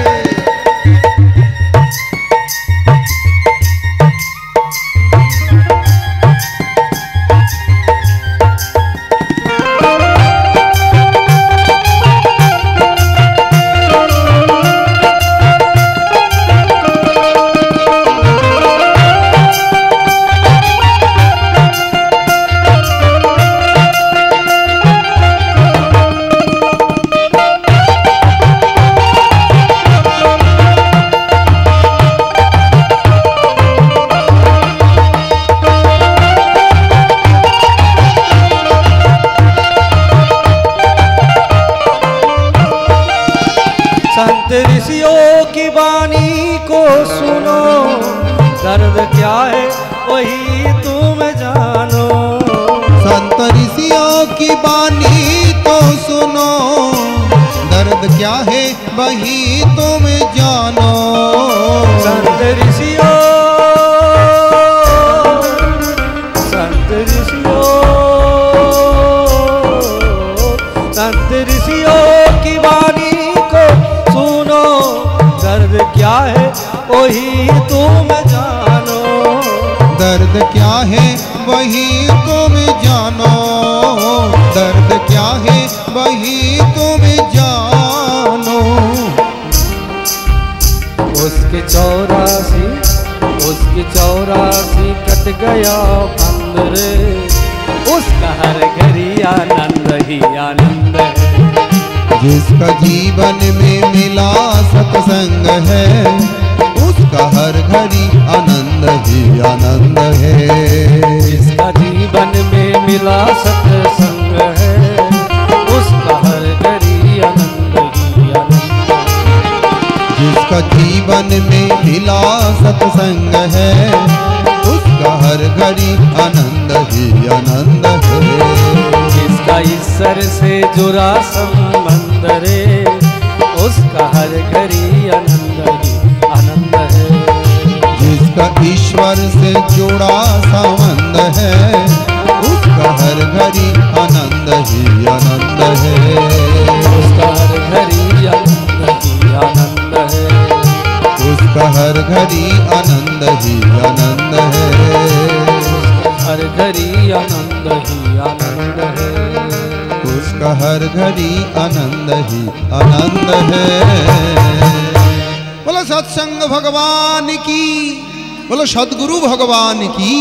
ऋषियों की वाणी को सुनो, दर्द क्या है वही तुम जानो। संत ऋषियों की वाणी तो सुनो, दर्द क्या है वही तुम जानो। संत ऋषियों, संत ऋषियों, संत ऋषियों की वाणी को सुनो, दर्द क्या है वही तुम जानो। दर्द क्या है वही तुम जानो। दर्द क्या है वही तुम जानो। उसके 84 कट गया बंद रे, उसका हर घड़ी आनंद ही आनंद है। जिसका जीवन में मिला सत्संग है, उसका हर घड़ी आनंद ही आनंद है। जिसका जीवन में मिला सत्संग है, उसका हर घड़ी आनंद ही आनंद है। जिसका जीवन में मिला सत्संग है, उसका हर घड़ी आनंद ही आनंद है। जिसका ईश्वर से जुड़ा संबंध रे, उसका हर घड़ी आनंद ही आनंद है। जिसका ईश्वर से जुड़ा संबंध है, उसका हर घड़ी आनंद ही आनंद है। उसका हर घड़ी आनंद ही आनंद है। उसका हर घड़ी आनंद ही आनंद है। हर घड़ी आनंद ही आनंद है। उसका हर घड़ी आनंद ही आनंद है। बोलो सत्संग भगवान की, बोलो सद्गुरु भगवान की।